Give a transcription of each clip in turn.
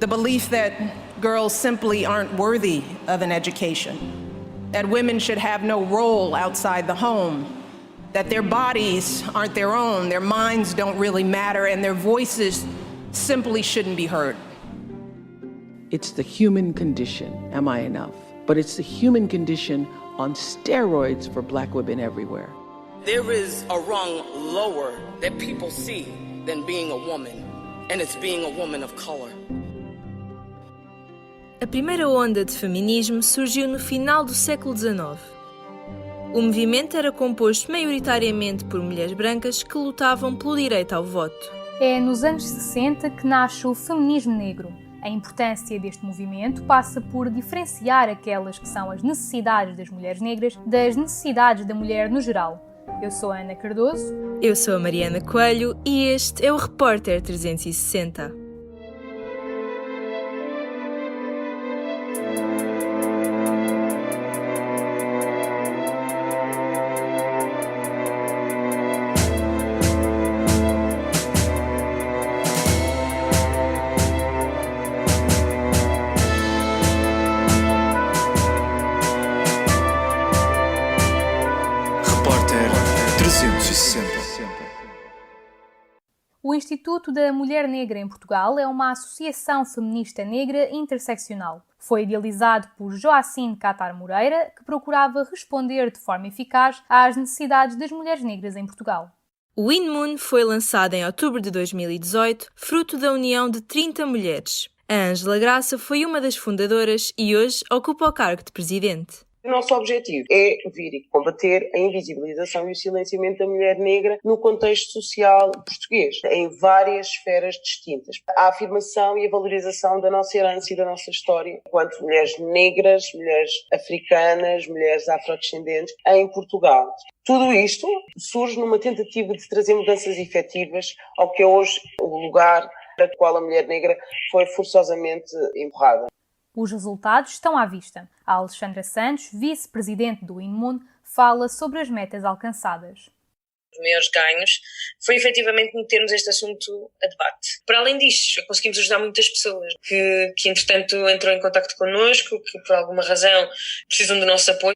The belief that girls simply aren't worthy of an education, that women should have no role outside the home, that their bodies aren't their own, their minds don't really matter, and their voices simply shouldn't be heard. It's the human condition, am I enough? But it's the human condition on steroids for black women everywhere. There is a rung lower that people see than being a woman, and it's being a woman of color. A primeira onda de feminismo surgiu no final do século XIX. O movimento era composto maioritariamente por mulheres brancas que lutavam pelo direito ao voto. É nos anos 60 que nasce o feminismo negro. A importância deste movimento passa por diferenciar aquelas que são as necessidades das mulheres negras das necessidades da mulher no geral. Eu sou a Ana Cardoso. Eu sou a Mariana Coelho e este é o Repórter 360. O Instituto da Mulher Negra em Portugal é uma associação feminista negra interseccional. Foi idealizado por Joacine Catar Moreira, que procurava responder de forma eficaz às necessidades das mulheres negras em Portugal. O INMUN foi lançado em outubro de 2018, fruto da união de 30 mulheres. A Ângela Graça foi uma das fundadoras e hoje ocupa o cargo de presidente. O nosso objetivo é vir e combater a invisibilização e o silenciamento da mulher negra no contexto social português, em várias esferas distintas. A afirmação e a valorização da nossa herança e da nossa história enquanto mulheres negras, mulheres africanas, mulheres afrodescendentes em Portugal. Tudo isto surge numa tentativa de trazer mudanças efetivas ao que é hoje o lugar para o qual a mulher negra foi forçosamente empurrada. Os resultados estão à vista. A Alexandra Santos, vice-presidente do INMUN, fala sobre as metas alcançadas. Os maiores ganhos foi efetivamente metermos este assunto a debate. Para além disto, conseguimos ajudar muitas pessoas que entretanto entrou em contacto connosco, que por alguma razão precisam do nosso apoio.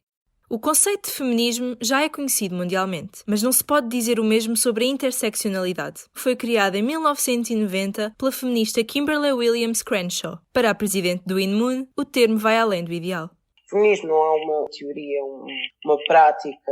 O conceito de feminismo já é conhecido mundialmente, mas não se pode dizer o mesmo sobre a interseccionalidade. Foi criada em 1990 pela feminista Kimberly Williams Crenshaw. Para a presidente do INMUN, o termo vai além do ideal. O feminismo não é uma teoria, uma prática,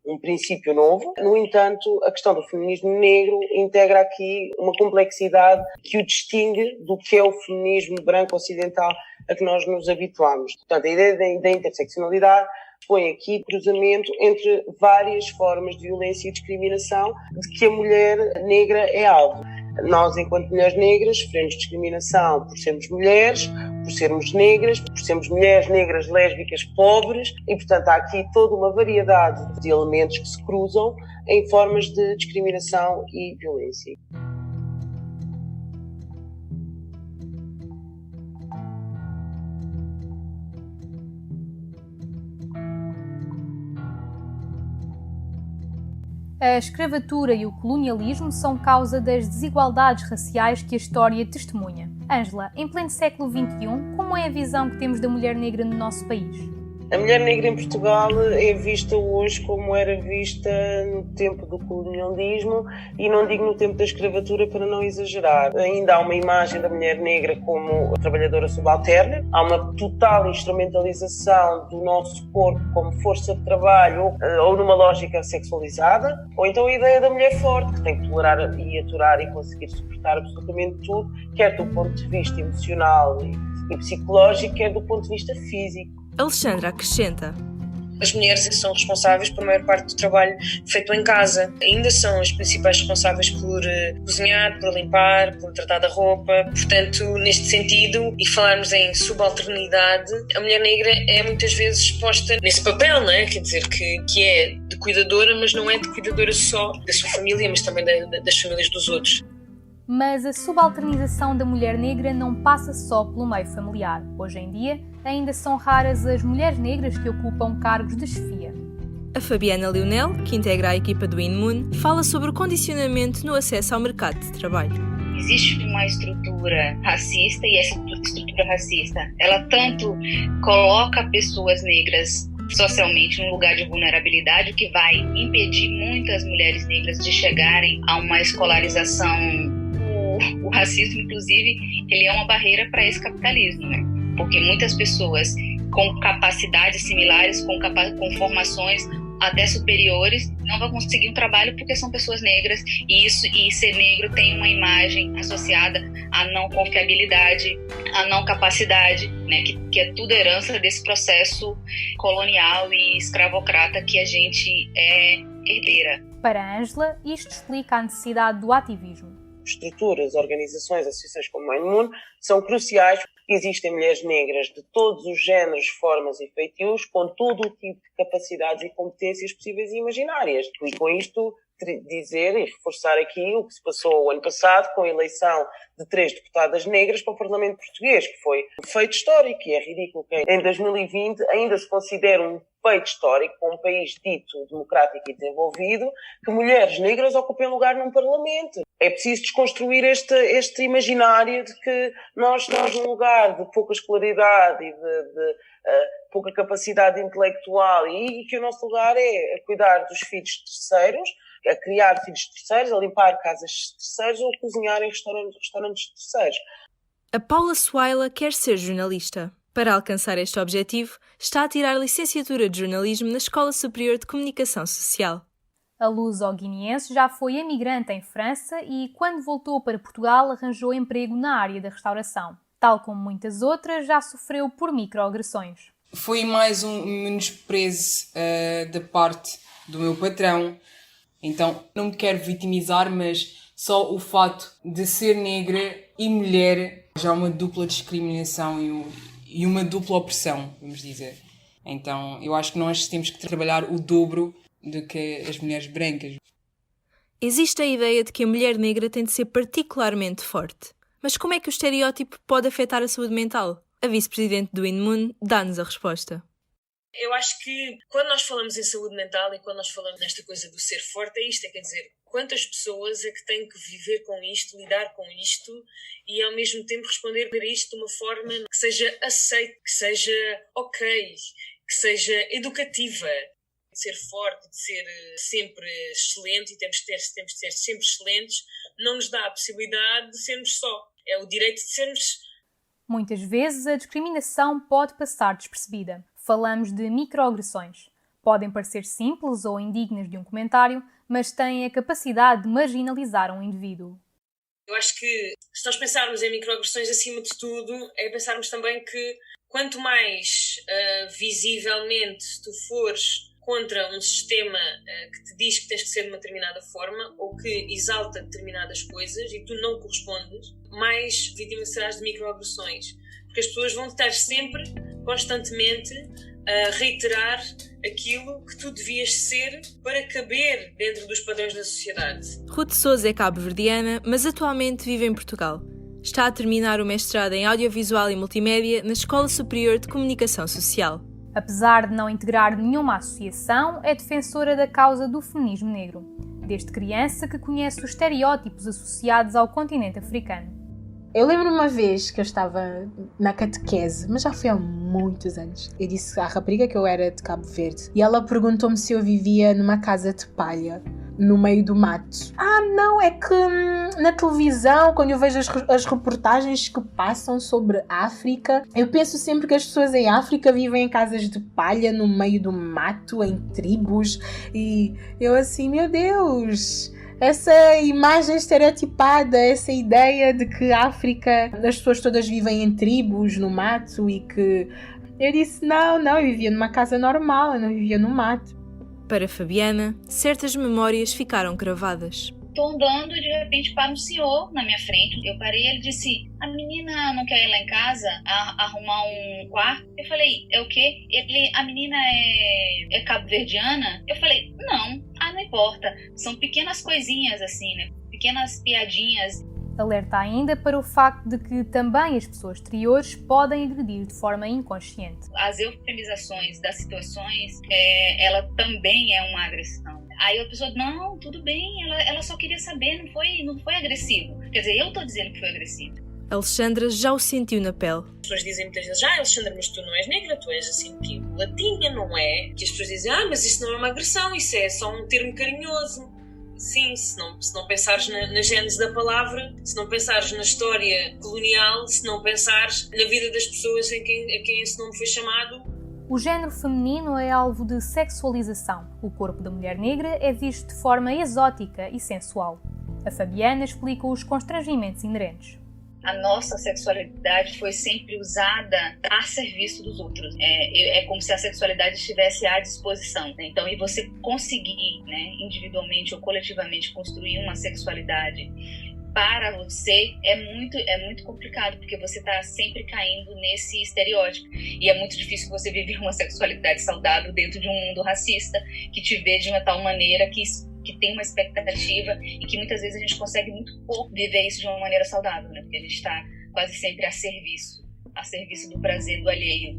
um princípio novo. No entanto, a questão do feminismo negro integra aqui uma complexidade que o distingue do que é o feminismo branco ocidental a que nós nos habituamos. Portanto, a ideia da interseccionalidade põe aqui cruzamento entre várias formas de violência e discriminação de que a mulher negra é alvo. Nós, enquanto mulheres negras, sofremos discriminação por sermos mulheres, por sermos negras, por sermos mulheres negras lésbicas pobres e, portanto, há aqui toda uma variedade de elementos que se cruzam em formas de discriminação e violência. A escravatura e o colonialismo são causa das desigualdades raciais que a história testemunha. Ângela, em pleno século XXI, como é a visão que temos da mulher negra no nosso país? A mulher negra em Portugal é vista hoje como era vista no tempo do colonialismo e não digo no tempo da escravatura para não exagerar. Ainda há uma imagem da mulher negra como trabalhadora subalterna, há uma total instrumentalização do nosso corpo como força de trabalho ou numa lógica sexualizada, ou então a ideia da mulher forte que tem que tolerar e aturar e conseguir suportar absolutamente tudo, quer do ponto de vista emocional e psicológico, quer do ponto de vista físico. Alexandra acrescenta. As mulheres são responsáveis por maior parte do trabalho feito em casa. Ainda são as principais responsáveis por cozinhar, por limpar, por tratar da roupa. Portanto, neste sentido, e falarmos em subalternidade, a mulher negra é muitas vezes exposta nesse papel, não é? Quer dizer, que é de cuidadora, mas não é de cuidadora só da sua família, mas também das famílias dos outros. Mas a subalternização da mulher negra não passa só pelo meio familiar. Hoje em dia, ainda são raras as mulheres negras que ocupam cargos de chefia. A Fabiana Leonel, que integra a equipa do INMUN, fala sobre o condicionamento no acesso ao mercado de trabalho. Existe uma estrutura racista e essa estrutura racista, ela tanto coloca pessoas negras socialmente num lugar de vulnerabilidade, o que vai impedir muitas mulheres negras de chegarem a uma escolarização. O racismo, inclusive, ele é uma barreira para esse capitalismo, né? Porque muitas pessoas com capacidades similares, com formações até superiores, não vão conseguir um trabalho porque são pessoas negras, e ser negro tem uma imagem associada à não confiabilidade, à não capacidade, né, que é tudo herança desse processo colonial e escravocrata que a gente é herdeira. Para Ângela, isto explica a necessidade do ativismo. Estruturas, organizações, associações como Mind Moon são cruciais. Existem mulheres negras de todos os géneros, formas e feitios, com todo o tipo de capacidades e competências possíveis e imaginárias. E com isto dizer e reforçar aqui o que se passou o ano passado com a eleição de 3 deputadas negras para o Parlamento Português, que foi um feito histórico, e é ridículo que em 2020 ainda se considere um feito histórico para um país dito democrático e desenvolvido que mulheres negras ocupem lugar num Parlamento. É preciso desconstruir este imaginário de que nós num lugar de pouca escolaridade e de pouca capacidade intelectual, e que o nosso lugar é a cuidar dos filhos de terceiros, a criar filhos de terceiros, a limpar casas de terceiros ou a cozinhar em restaurantes de terceiros. A Paula Suaila quer ser jornalista. Para alcançar este objetivo, está a tirar licenciatura de jornalismo na Escola Superior de Comunicação Social. A luso-guineense já foi imigrante em França e, quando voltou para Portugal, arranjou emprego na área da restauração. Tal como muitas outras, já sofreu por microagressões. Foi mais um menosprezo da parte do meu patrão. Então, não me quero vitimizar, mas só o fato de ser negra e mulher já é uma dupla discriminação e uma dupla opressão, vamos dizer. Então, eu acho que nós temos que trabalhar o dobro do que as mulheres brancas. Existe a ideia de que a mulher negra tem de ser particularmente forte. Mas como é que o estereótipo pode afetar a saúde mental? A vice-presidente do INMUN dá-nos a resposta. Eu acho que quando nós falamos em saúde mental e quando nós falamos nesta coisa do ser forte, é isto, quer dizer, quantas pessoas é que têm que viver com isto, lidar com isto e ao mesmo tempo responder a isto de uma forma que seja aceite, que seja ok, que seja educativa. De ser forte, de ser sempre excelente, e temos de ser sempre excelentes, não nos dá a possibilidade de sermos só. É o direito de sermos. Muitas vezes a discriminação pode passar despercebida. Falamos de microagressões. Podem parecer simples ou indignas de um comentário, mas têm a capacidade de marginalizar um indivíduo. Eu acho que, se nós pensarmos em microagressões acima de tudo, é pensarmos também que quanto mais visivelmente tu fores contra um sistema que te diz que tens que ser de uma determinada forma ou que exalta determinadas coisas e tu não correspondes, mais vítima serás de microagressões. Porque as pessoas vão estar sempre, constantemente, a reiterar aquilo que tu devias ser para caber dentro dos padrões da sociedade. Ruth Sousa é cabo-verdiana, mas atualmente vive em Portugal. Está a terminar o mestrado em Audiovisual e Multimédia na Escola Superior de Comunicação Social. Apesar de não integrar nenhuma associação, é defensora da causa do feminismo negro. Desde criança que conhece os estereótipos associados ao continente africano. Eu lembro uma vez que eu estava na catequese, mas já foi há muitos anos. Eu disse à rapariga que eu era de Cabo Verde e ela perguntou-me se eu vivia numa casa de palha, no meio do mato. Não, é que na televisão, quando eu vejo as reportagens que passam sobre África, eu penso sempre que as pessoas em África vivem em casas de palha, no meio do mato, em tribos. E eu assim, meu Deus... Essa imagem estereotipada, essa ideia de que a África, as pessoas todas vivem em tribos, no mato, e que... Eu disse, não, eu vivia numa casa normal, eu não vivia no mato. Para Fabiana, certas memórias ficaram gravadas. Estou andando e de repente para um senhor na minha frente. Eu parei e ele disse, a menina não quer ir lá em casa arrumar um quarto? Eu falei, é o quê? A menina é cabo-verdiana? Eu falei, não importa. São pequenas coisinhas assim, né? Pequenas piadinhas. Alerta ainda para o facto de que também as pessoas exteriores podem agredir de forma inconsciente. As eufemizações das situações, ela também é uma agressão. Aí a pessoa, não, tudo bem, ela só queria saber, não foi agressivo. Quer dizer, eu estou dizendo que foi agressivo. Alexandra já o sentiu na pele. As pessoas dizem muitas vezes, Alexandra, mas tu não és negra, tu és assim tipo latinha, não é? Que as pessoas dizem, mas isso não é uma agressão, isso é só um termo carinhoso. Sim, se não pensares na gênese da palavra, se não pensares na história colonial, se não pensares na vida das pessoas a quem esse nome foi chamado. O género feminino é alvo de sexualização. O corpo da mulher negra é visto de forma exótica e sensual. A Fabiana explica os constrangimentos inerentes. A nossa sexualidade foi sempre usada a serviço dos outros. É como se a sexualidade estivesse à disposição, né? Então, e você conseguir, né, individualmente ou coletivamente construir uma sexualidade para você é muito complicado, porque você está sempre caindo nesse estereótipo. E é muito difícil você viver uma sexualidade saudável dentro de um mundo racista que te vê de uma tal maneira que tem uma expectativa e que muitas vezes a gente consegue muito pouco viver isso de uma maneira saudável, né? Porque a gente está quase sempre a serviço do prazer do alheio.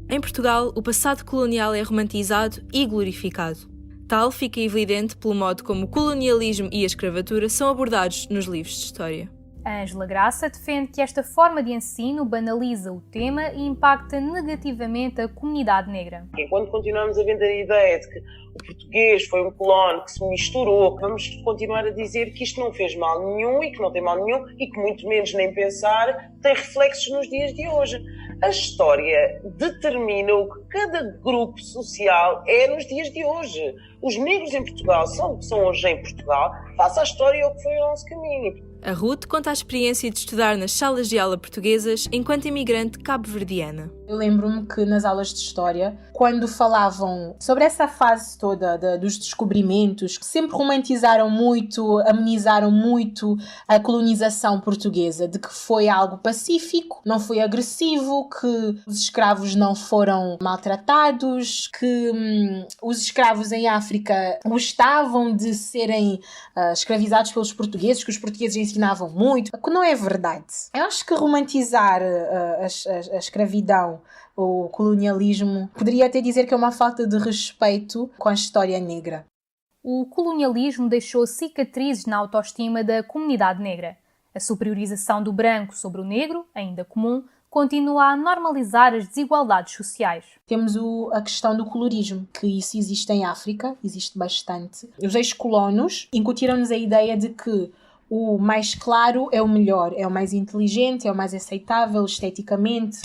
Em Portugal, o passado colonial é romantizado e glorificado. Tal fica evidente pelo modo como o colonialismo e a escravatura são abordados nos livros de história. Ângela Graça defende que esta forma de ensino banaliza o tema e impacta negativamente a comunidade negra. Enquanto continuamos a vender a ideia de que o português foi um colono que se misturou, vamos continuar a dizer que isto não fez mal nenhum e que não tem mal nenhum e que muito menos nem pensar tem reflexos nos dias de hoje. A história determina o que cada grupo social é nos dias de hoje. Os negros em Portugal são o que são hoje em Portugal, faça a história o que foi o nosso caminho. A Ruth conta a experiência de estudar nas salas de aula portuguesas enquanto imigrante cabo-verdiana. Eu lembro-me que nas aulas de História, quando falavam sobre essa fase toda dos descobrimentos, sempre romantizaram muito, amenizaram muito a colonização portuguesa, de que foi algo pacífico, não foi agressivo, que os escravos não foram maltratados, que os escravos em África gostavam de serem escravizados pelos portugueses, que os portugueses ensinavam muito, que não é verdade. Eu acho que romantizar a escravidão, o colonialismo, poderia até dizer que é uma falta de respeito com a história negra. O colonialismo deixou cicatrizes na autoestima da comunidade negra. A superiorização do branco sobre o negro, ainda comum, continua a normalizar as desigualdades sociais. Temos a questão do colorismo, que isso existe em África, existe bastante. Os ex-colonos incutiram-nos a ideia de que o mais claro é o melhor, é o mais inteligente, é o mais aceitável esteticamente,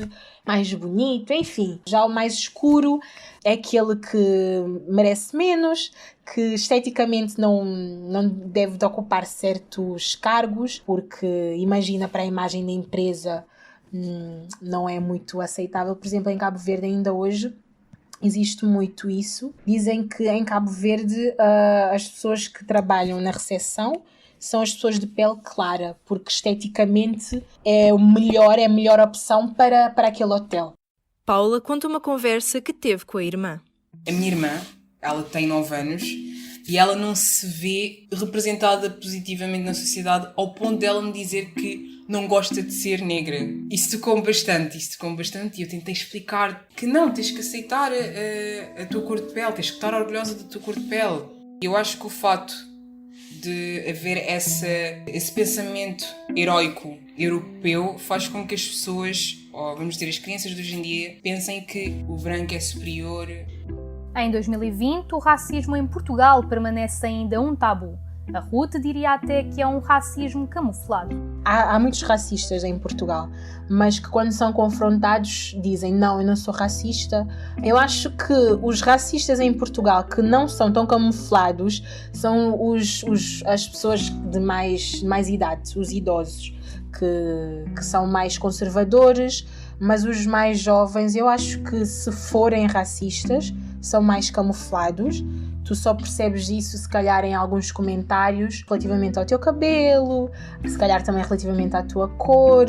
mais bonito, enfim. Já o mais escuro é aquele que merece menos, que esteticamente não deve de ocupar certos cargos, porque imagina, para a imagem da empresa não é muito aceitável. Por exemplo, em Cabo Verde ainda hoje existe muito isso. Dizem que em Cabo Verde as pessoas que trabalham na recepção são as pessoas de pele clara, porque esteticamente é a melhor opção para aquele hotel. Paula conta uma conversa que teve com a irmã. A minha irmã, ela tem 9 anos e ela não se vê representada positivamente na sociedade ao ponto dela me dizer que não gosta de ser negra. Isso tocou-me bastante e eu tentei explicar que não, tens que aceitar a tua cor de pele, tens que estar orgulhosa da tua cor de pele. Eu acho que o fato de haver esse pensamento heroico europeu faz com que as pessoas, ou vamos dizer, as crianças de hoje em dia, pensem que o branco é superior. Em 2020, o racismo em Portugal permanece ainda um tabu. A Ruth diria até que é um racismo camuflado. Há muitos racistas em Portugal, mas que quando são confrontados dizem não, eu não sou racista. Eu acho que os racistas em Portugal que não são tão camuflados são as pessoas de mais idade, os idosos, que são mais conservadores, mas os mais jovens, eu acho que se forem racistas, são mais camuflados. Tu só percebes isso, se calhar, em alguns comentários relativamente ao teu cabelo, se calhar também relativamente à tua cor.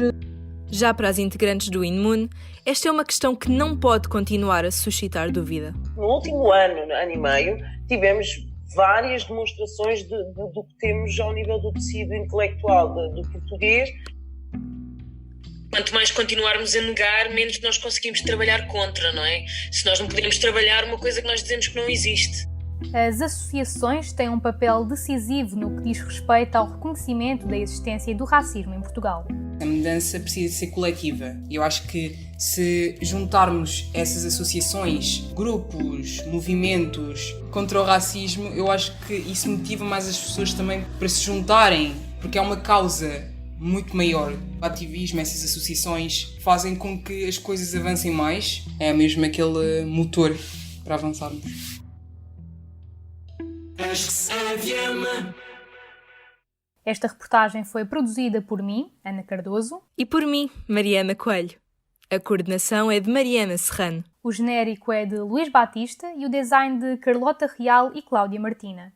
Já para as integrantes do INMUN, esta é uma questão que não pode continuar a suscitar dúvida. No último ano e meio, tivemos várias demonstrações do que temos ao nível do tecido intelectual do português. Quanto mais continuarmos a negar, menos nós conseguimos trabalhar contra, não é? Se nós não podemos trabalhar uma coisa que nós dizemos que não existe. As associações têm um papel decisivo no que diz respeito ao reconhecimento da existência do racismo em Portugal. A mudança precisa ser coletiva. E eu acho que se juntarmos essas associações, grupos, movimentos contra o racismo, eu acho que isso motiva mais as pessoas também para se juntarem, porque é uma causa muito maior. O ativismo, essas associações fazem com que as coisas avancem mais. É mesmo aquele motor para avançarmos. Esta reportagem foi produzida por mim, Ana Cardoso. E por mim, Mariana Coelho. A coordenação é de Mariana Serrano. O genérico é de Luís Batista e o design de Carlota Real e Cláudia Martina.